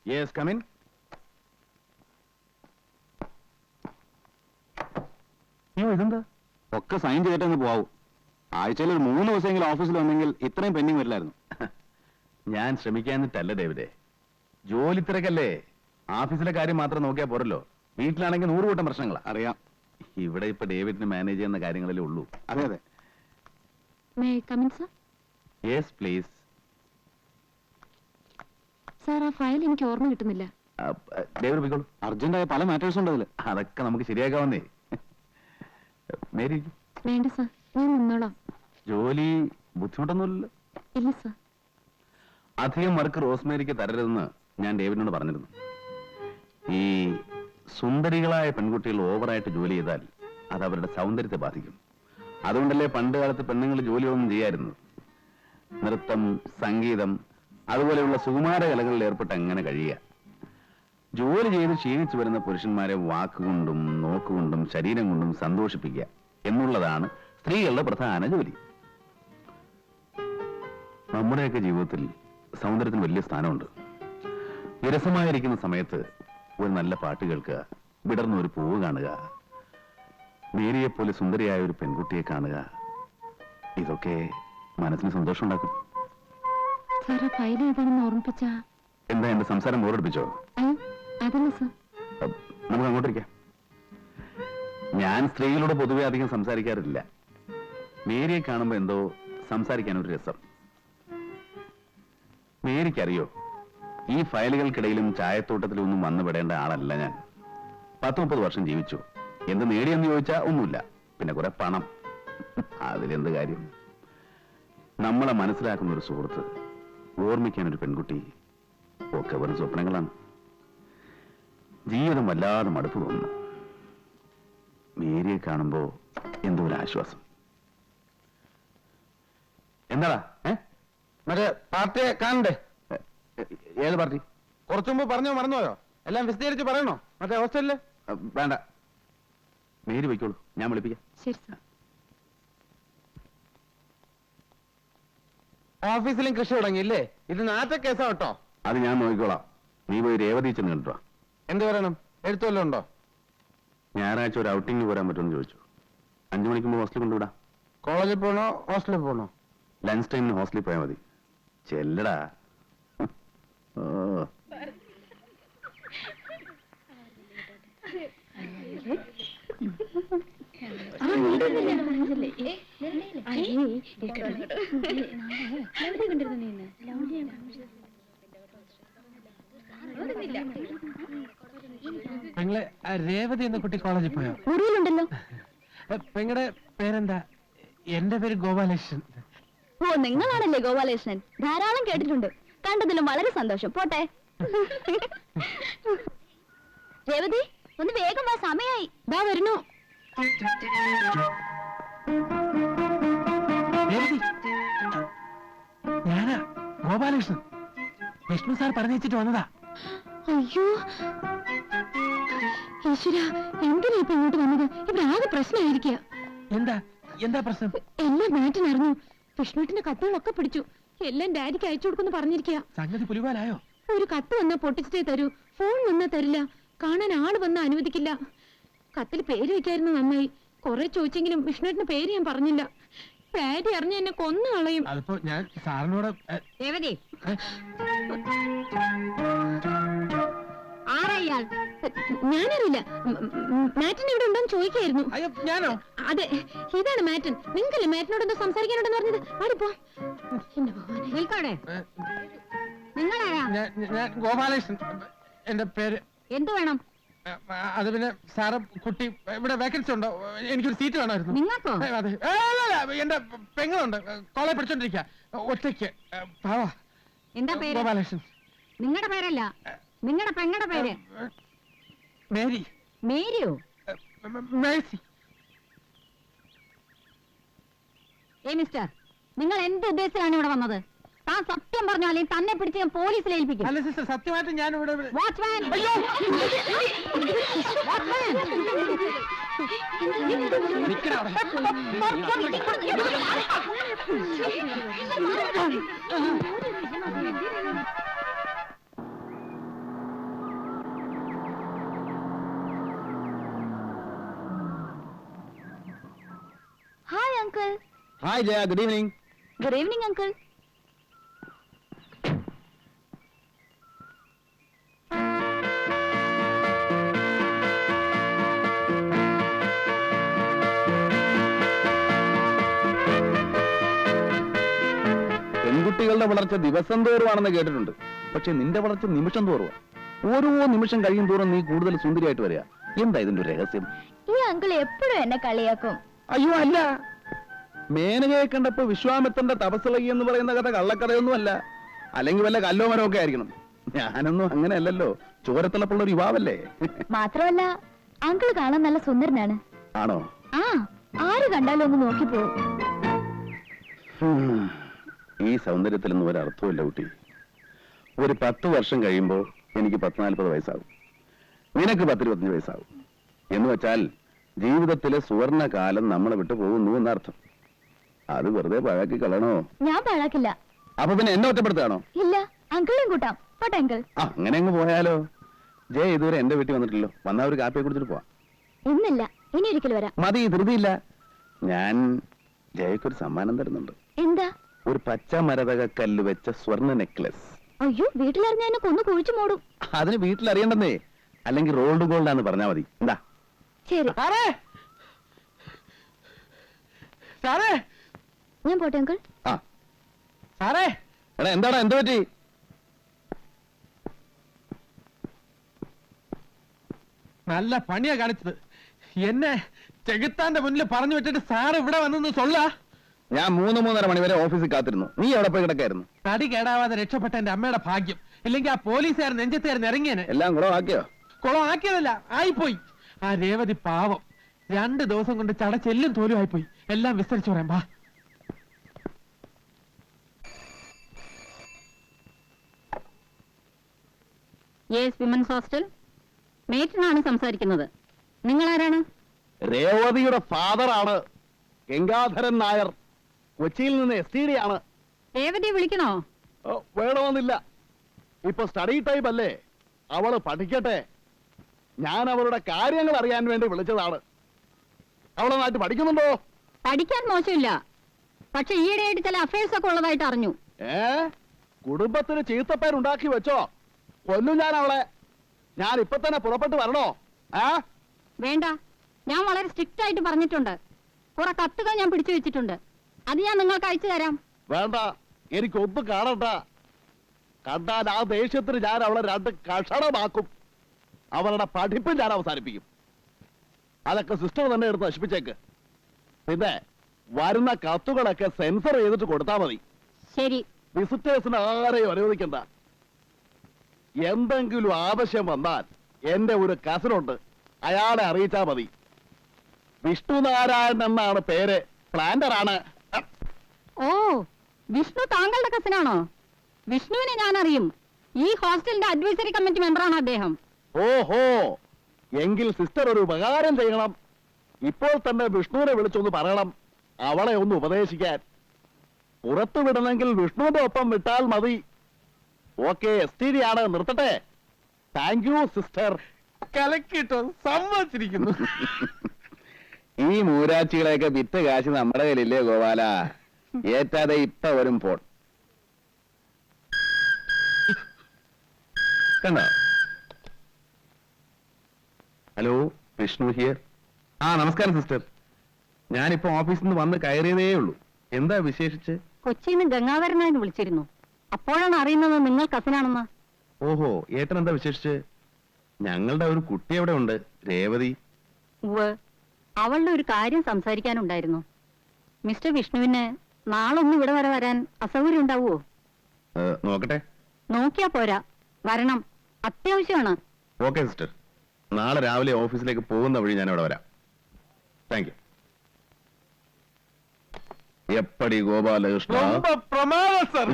Yes come in. ഇതെന്താ? ഒക്കെ sign ചെയ്തിട്ടങ്ങ് പോവും. ആഴ്ചയിൽ ഒരു 3 ദിവസമെങ്കിലും ഓഫീസിൽ വന്നെങ്കിൽ ഇത്രയും പെൻഡിങ് വരില്ലായിരുന്നു. ഞാൻ ശ്രമിക്കാന്നിട്ടല്ല ഡേവിഡേ, ജോലി തിരക്കല്ലേ. ഓഫീസിലെ കാര്യം മാത്രം നോക്കിയാൽ പോരല്ലോ, വീട്ടിലാണെങ്കിൽ 100 കൂട്ടം പ്രശ്നങ്ങളാ. അറിയാം. ഇവിടെ ഇപ്പൊ ഡേവിഡിന് മാനേജ് ചെയ്യുന്ന കാര്യങ്ങളല്ലേ ഉള്ളൂ. അതെ അതെ. Yes please. സാർ, ആ ഫയൽ എനിക്ക് ഓർമ്മ കിട്ടുന്നില്ല. ഡേവിഡ് പോയിക്കോളൂ. അർജന്റായ പല മാറ്റേഴ്സ് ഉണ്ട് അതിൽ. അതൊക്കെ നമുക്ക് ശരിയാക്കാവുന്നേ. മേരി വേണ്ട സാർ, ഞാൻ നിന്നോളാം. ജോലി ബുദ്ധിമുട്ടൊന്നുമില്ലല്ലോ? ഇല്ല സാർ. അധികം വർക്ക് റോസ്മേരിക്ക് തരരുതെന്ന് ഞാൻ ഡേവിഡിനോട് പറഞ്ഞിരുന്നു. ഈ സുന്ദരികളായ പെൺകുട്ടികൾ ഓവറായിട്ട് ജോലി ചെയ്താൽ അത് അവരുടെ സൗന്ദര്യത്തെ ബാധിക്കും. അതുകൊണ്ടല്ലേ പണ്ട് കാലത്ത് പെണ്ണുങ്ങൾ ജോലിയൊന്നും ചെയ്യായിരുന്നു. നൃത്തം, സംഗീതം, അതുപോലെയുള്ള സുകുമാര കലകളിൽ ഏർപ്പെട്ട് അങ്ങനെ കഴിയുക. ജോലി ചെയ്ത് ക്ഷീണിച്ചു വരുന്ന പുരുഷന്മാരെ വാക്കുകൊണ്ടും നോക്കുകൊണ്ടും ശരീരം കൊണ്ടും സന്തോഷിപ്പിക്കുക എന്നുള്ളതാണ് സ്ത്രീകളുടെ പ്രധാന ജോലി. നമ്മുടെയൊക്കെ ജീവിതത്തിൽ സൗന്ദര്യത്തിന് വലിയ സ്ഥാനമുണ്ട്. വിരസമായിരിക്കുന്ന സമയത്ത് ഒരു നല്ല പാട്ട് കേൾക്കുക, വിടർന്ന ഒരു പൂവ് കാണുക, മേരിയെപ്പോലെ സുന്ദരിയായ ഒരു പെൺകുട്ടിയെ കാണുക, ഇതൊക്കെ മനസ്സിന് സന്തോഷം ഉണ്ടാക്കും. എന്താ എന്റെ സംസാരം ബോറടിപ്പിച്ചോ? നമുക്ക് അങ്ങോട്ടിരിക്കാം. ഞാൻ സ്ത്രീകളോട് പൊതുവെ അധികം സംസാരിക്കാറില്ല. മേരിയെ കാണുമ്പോ എന്തോ സംസാരിക്കാനൊരു രസം. മേരിക്കറിയോ, ഈ ഫയലുകൾക്കിടയിലും ചായത്തോട്ടത്തിലും ഒന്നും വന്നുപെടേണ്ട ആളല്ല ഞാൻ. 10-30 വർഷം ജീവിച്ചു. എന്ത് നേടിയെന്ന് ചോദിച്ചാൽ ഒന്നുമില്ല, പിന്നെ കുറെ പണം. അതിലെന്ത് കാര്യം? നമ്മളെ മനസ്സിലാക്കുന്ന ഒരു സുഹൃത്ത്, ഓർമ്മിക്കാനൊരു പെൺകുട്ടി, ഒക്കെ വെറും സ്വപ്നങ്ങളാണ്. ജീവിതം വല്ലാതെ മടുപ്പ് തോന്നുന്നു. മേരിയെ കാണുമ്പോ എന്തോ ഒരു ആശ്വാസം. എന്താടാ? മറ്റേ പാർട്ടിയെ കാണണ്ടേ? ഏത് പാർട്ടി? കുറച്ചു മുമ്പ് പറഞ്ഞോ, മറന്നുപോയോ? എല്ലാം വിശദീകരിച്ച് പറയണോ? മറ്റേ ഹോസ്റ്റലില്? വേണ്ട, മേരി പോയിക്കോളൂ, ഞാൻ വിളിപ്പിക്കാം. ശരി സാർ. ഓഫീസിലും കൃഷി തുടങ്ങിയില്ലേ? ഇത് നാറ്റ കേസാ കേട്ടോ. അത് ഞാൻ നോക്കിക്കോളാം. നീ പോയി രേവതി ചെന്ന് കണ്ടോ. എന്ത് പറയണം? എഴുത്തുവല്ലോ ഉണ്ടോ? ഞായറാഴ്ച ഒരു ഔട്ടിങ്ങിന് പോരാൻ പറ്റുമെന്ന് ചോദിച്ചു. 5 മണിക്ക് മുമ്പ് ഹോസ്റ്റലിൽ കൊണ്ടുവിടാം. കോളേജിൽ പോകണോ ഹോസ്റ്റലിൽ പോകണോ? ലഞ്ച് ടൈമിന് ഹോസ്റ്റലിൽ പോയാൽ മതി. ചെല്ലടാ. ഓ, പെങ്ങളെ, രേവതി എന്ന കുട്ടി കോളേജിൽ പോയോ? മുറിയിലുണ്ടല്ലോ. പെങ്ങളുടെ പേരെന്താ? എന്റെ പേര് ഗോപാലകൃഷ്ണൻ. ഓ, നിങ്ങളാണല്ലേ ഗോപാലകൃഷ്ണൻ? ധാരാളം കേട്ടിട്ടുണ്ട്. കണ്ടതിലും വളരെ സന്തോഷം. പോട്ടെ. രേവതി, ഒന്ന് വേഗം വാ, സമയായി. ദാ വരുന്നു. ഞാനാ ഗോപാലകൃഷ്ണൻ. വിഷ്ണു സാർ പറഞ്ഞിട്ട് വന്നതാ. അയ്യോ ഈശ്വര, എന്തിനാ ഇപ്പൊ ഇങ്ങോട്ട് വന്നത്? ഇവിടെ ആകെ പ്രശ്നമായിരിക്കുക. എന്താ എന്താ പ്രശ്നം? എല്ലാം മാറ്റിനറിഞ്ഞു. വിഷ്ണുവിന്റെ കത്തുകളൊക്കെ പിടിച്ചു. എല്ലാം ഡാഡിക്ക് അയച്ചു കൊടുക്കുന്നു പറഞ്ഞിരിക്കുക. സംഗതി പുലിവാലായോ? ഒരു കത്ത് വന്നാ പൊട്ടിച്ചിട്ടേ തരൂ, ഫോൺ വന്നാ തരില്ല, കാണാൻ ആള് വന്നാ അനുവദിക്കില്ല. കത്തിൽ പേര് വെക്കായിരുന്നു നന്നായി. കുറെ ചോദിച്ചെങ്കിലും വിഷ്ണുവിന്റെ പേര് ഞാൻ പറഞ്ഞില്ല. ഡാഡി അറിഞ്ഞ എന്നെ കൊന്നു കളയും. അതിപ്പോ ഞാൻ സാറിനോട്. രേവതി, ആരാ? ഞാനറിയില്ല. മാറ്റൻ ഇവിടെ ഉണ്ടോന്ന് ചോദിക്കായിരുന്നു. അയ്യോ, ഞാനോ? അതെ, ഇതാണ് മാറ്റൻ. നിങ്ങൾക്കല്ലേ മാറ്റിനോട് എന്തോ സംസാരിക്കാനുണ്ടെന്ന് പറഞ്ഞത്? പാടിപ്പോ. നിൽക്കോടെ. നിങ്ങളാരാ? ഞാൻ ഗോപാലകൃഷ്ണൻ. എന്റെ പേര്. എന്ത് വേണം? അത് പിന്നെ സാറ്, കുട്ടി ഇവിടെ വേക്കൻസി ഉണ്ടോ? എനിക്കൊരു സീറ്റ് വേണമായിരുന്നു. നിങ്ങൾക്കോ? അതെ. എന്റെ പെങ്ങളുണ്ട്, കോളേജ് പഠിച്ചോണ്ടിരിക്കുക, ഒറ്റയ്ക്ക്. എന്താ പേര്? ഗോപാലകൃഷ്ണൻ. നിങ്ങളുടെ പേരല്ല, നിങ്ങളുടെ പെങ്ങളുടെ പേര്. മേരി. മേരിയോ? മേഴ്സി. മിസ്റ്റർ, നിങ്ങൾ എന്ത് ഉദ്ദേശത്തിലാണ് ഇവിടെ വന്നത്? താൻ സത്യം പറഞ്ഞോ, അല്ലെങ്കിൽ തന്നെ പിടിച്ച് ഞാൻ പോലീസിൽ ഏൽപ്പിക്കും. അല്ല സിസ്റ്റർ, സത്യമായിട്ട് ഞാൻ ഇവിടെ. Watchman! Uncle. Hi Jaya, good evening. Good evening uncle. പെൺകുട്ടികളുടെ വളർച്ച ദിവസം തോറുമാണെന്ന് കേട്ടിട്ടുണ്ട്. പക്ഷെ നിന്റെ വളർച്ച നിമിഷം തോറുക. ഓരോ നിമിഷം കഴിയും തോറും നീ കൂടുതൽ സുന്ദരിയായിട്ട് വരിക. എന്താ ഇതിന്റെ ഒരു രഹസ്യം? ഈ അങ്കിൾ എപ്പോഴും എന്നെ കളിയാക്കും. അയ്യോ അല്ല, മേനകയെ കണ്ടപ്പോ വിശ്വാമിത്രന്റെ തപസ്സിളകി എന്ന് പറയുന്ന കഥ കള്ളക്കഥയൊന്നും അല്ല. അല്ലെങ്കിൽ വല്ല കല്ലോ മരമൊക്കെ ആയിരിക്കണം. ഞാനൊന്നും അങ്ങനെയല്ലല്ലോ, ചോരത്തിളപ്പുള്ള ഒരു യുവാവല്ലേ. മാത്രമല്ല അങ്കിൾ കാണാൻ നല്ല സുന്ദരനാണ്. ആണോ? ആ, ആര് കണ്ടാലും ഒന്ന് നോക്കിപ്പോവും. ഈ സൗന്ദര്യത്തിലൊന്നും ഒരർത്ഥമില്ല കുട്ടി. ഒരു 10 വർഷം കഴിയുമ്പോൾ എനിക്ക് 40 വയസ്സാകും, നിനക്ക് 25 വയസ്സാകും. എന്ന് വെച്ചാൽ ജീവിതത്തിലെ സുവർണ കാലം നമ്മളെ വിട്ടു പോകുന്നു എന്നർത്ഥം. അത് വെറുതെ പഴക്കി കളയണോ? ഞാൻ പാഴാക്കില്ല. അപ്പൊ പിന്നെ എന്നെ ഒറ്റപ്പെടുത്തുകയാണോ? ഇല്ല, അങ്കിളിനെയും കൂട്ടാം. പോട്ടെ അങ്കിൾ. അങ്ങനെ അങ്ങ് പോയാലോ? ജയ ഇതുവരെ എന്റെ വീട്ടിൽ വന്നിട്ടില്ലല്ലോ. വന്നാ ഒരു കാപ്പിയെ കുടിച്ചിട്ട് പോവാം. ഇന്നില്ല, ഇനി ഒരിക്കൽ വരാം. മതി, ധൃതിയില്ല. ഞാൻ ജയക്കൊരു സമ്മാനം തരുന്നുണ്ട്. എന്താ? ഒരു പച്ച മരതക കല്ല് വെച്ച സ്വർണ്ണ നെക്ലസ്. അയ്യോ, വീട്ടിലറിഞ്ഞ എന്നെ കൊന്നു കുഴിച്ചു മൂടും. അതിന് വീട്ടിൽ അറിയണ്ടെന്നേ, അല്ലെങ്കിൽ റോൾഡ് ഗോൾഡാന്ന് പറഞ്ഞാ മതി. എന്താ? ശരി, സാറേ, സാറേ, ഞാൻ പോട്ടെ അങ്കിൾ. ആ സാറേ, എടാ, എന്താടാ, എന്ത് പറ്റി? നല്ല പണിയാ കാണിച്ചത്. എന്നെ ചെകുത്താന്റെ മുന്നിൽ പറഞ്ഞു വെച്ചിട്ട് സാറ് ഇവിടെ വന്നെന്ന് സൊല്ലാ. ഞാൻ 3-3:30 മണി വരെ ഓഫീസിൽ കാത്തിരുന്നു. നീ എവിടെ പോയി കിടക്കായിരുന്നു? തടി കേടാവാതെ രക്ഷപ്പെട്ട എന്റെ അമ്മയുടെ ഭാഗ്യം. ഇല്ലെങ്കിൽ ആ പോലീസുകാരൻ നെഞ്ചത്തേർന്ന് ഇറങ്ങിയേനെ. എല്ലാം കൂടെ ആക്കിയോ? കുളം ആക്കിയതല്ല, ആയിപ്പോയി. ആ രേവതി പാവം 2 ദിവസം കൊണ്ട് ചടച്ചെല്ലും തോലും ആയിപ്പോയി. എല്ലാം വിസ്തരിച്ചു പറയാം. വാ. Yes, women's hostel. മേറ്റിനാണ് സംസാരിക്കുന്നത്. നിങ്ങൾ ആരാണ്? രേവതിയുടെ ഫാദറാണ് ഗംഗാധരൻ നായർ. കൊച്ചിയിൽ നിന്ന് STD ആണ്. രേവതിയെ വിളിക്കണോ? വേണമെന്നില്ല, ഇപ്പൊ സ്റ്റഡി ടൈം അല്ലേ, അവള് പഠിക്കട്ടെ. ഞാൻ അവളുടെ കാര്യങ്ങൾ അറിയാൻ വേണ്ടി വിളിച്ചതാണ്. അവളെ നാട്ടിൽ പഠിക്കുന്നുണ്ടോ? പഠിക്കാൻ മോശമില്ല, പക്ഷെ ഈയിടെയായിട്ട് ചില അഫയേഴ്സ് ഒക്കെ ഉള്ളതായിട്ട് അറിഞ്ഞു. കുടുംബത്തിന് ചീത്തപ്പേരുണ്ടാക്കി വെച്ചോ? കൊല്ലും ഞാൻ അവളെ. ഞാൻ ഇപ്പൊ തന്നെ പുറപ്പെട്ടു വരണോ? വേണ്ട, ഞാൻ വളരെ സ്ട്രിക്റ്റ് ആയിട്ട് പറഞ്ഞിട്ടുണ്ട്. കുറെ കത്തുകൾ ഞാൻ പിടിച്ചു വെച്ചിട്ടുണ്ട്, അത് ഞാൻ നിങ്ങൾക്ക് അയച്ചു തരാം. വേണ്ട, എനിക്കൊന്നും കാണണ്ട. കണ്ടാൽ ആ ദേഷ്യത്തിന് ഞാൻ അവളെ 2 കഷണമാക്കും. അവളുടെ പഠിപ്പ് ഞാൻ അവസാനിപ്പിക്കും. അതൊക്കെ സിസ്റ്റർ തന്നെ എടുത്ത് നശിപ്പിച്ചേക്ക്. പിന്നെ വരുന്ന കത്തുകളൊക്കെ സെൻസർ ചെയ്തിട്ട് കൊടുത്താൽ മതി. ശരി. വിസിറ്റേഴ്സിന് ആരെയും അനുവദിക്കണ്ട. എന്തെങ്കിലും ആവശ്യം വന്നാൽ എന്റെ ഒരു കസിനുണ്ട്, അയാളെ അറിയിച്ചാൽ മതി. വിഷ്ണുനാരായണൻ എന്നാണ് പേര്. പ്ലാന്റർ ആണ്. ഓ, വിഷ്ണു താങ്കളുടെ കസിനാണോ? വിഷ്ണുവിനെ ഞാൻ അറിയും. ഈ ഹോസ്റ്റലിന്റെ അഡ്വൈസറി കമ്മിറ്റി മെമ്പറാണ് അദ്ദേഹം. ഓഹോ, എങ്കിൽ സിസ്റ്റർ ഒരു ഉപകാരം ചെയ്യണം. ഇപ്പോൾ തന്നെ വിഷ്ണുവിനെ വിളിച്ചൊന്ന് പറയണം, അവളെ ഒന്ന് ഉപദേശിക്കാൻ. പുറത്തു വിടണമെങ്കിൽ വിഷ്ണുവിന്റെ ഒപ്പം വിട്ടാൽ മതി. ഓക്കെ, STD ആണ്. നിർത്തട്ടെ. Thank you sister. കലക്കിട്ടോ, സമ്മതിച്ചിരിക്കുന്നു. ഈ മൂരാച്ചികളെയൊക്കെ വിറ്റ് കാശ് നമ്മുടെ കയ്യിലില്ലേ ഗോപാല? ഏറ്റാതെ ഇപ്പൊ വരും ഫോൺ. കണ്ടോ? Hello, Vishnu here. നമസ്കാരം സിസ്റ്റർ. ഞാനിപ്പോ ഓഫീസിൽ നിന്ന് വന്ന് കയറിയതേ ഉള്ളൂ. എന്താ വിശേഷിച്ച്? കൊച്ചിയിൽ നിന്ന് ഗംഗാധരനായിട്ട് വിളിച്ചിരുന്നു. അപ്പോഴാണ് അറിയുന്നത് നിങ്ങൾ കസിനാണെന്ന്. ഓഹോ, ഏട്ടൻ എന്താ വിശേഷിച്ച്? ഞങ്ങളുടെ ഒരു കുട്ടി അവിടെ ഉണ്ട്, രേവതി. ഉവ്വ്, അവളുടെ ഒരു കാര്യം സംസാരിക്കാനുണ്ടായിരുന്നു. മിസ്റ്റർ വിഷ്ണുവിന് നാളൊന്നും ഇവിടെ വരെ വരാൻ അസൗകര്യം ഉണ്ടാവുമോ? നോക്കട്ടെ. നോക്കിയാ പോരാ, വരണം, അത്യാവശ്യമാണ്. ഓക്കെ സിസ്റ്റർ, നാളെ രാവിലെ ഓഫീസിലേക്ക് പോകുന്ന വഴി ഞാൻ അവിടെ വരാം. Thank you. എപ്പടി ഗോപാലകൃഷ്ണ. ரொம்ப பிரமாதம் சார்.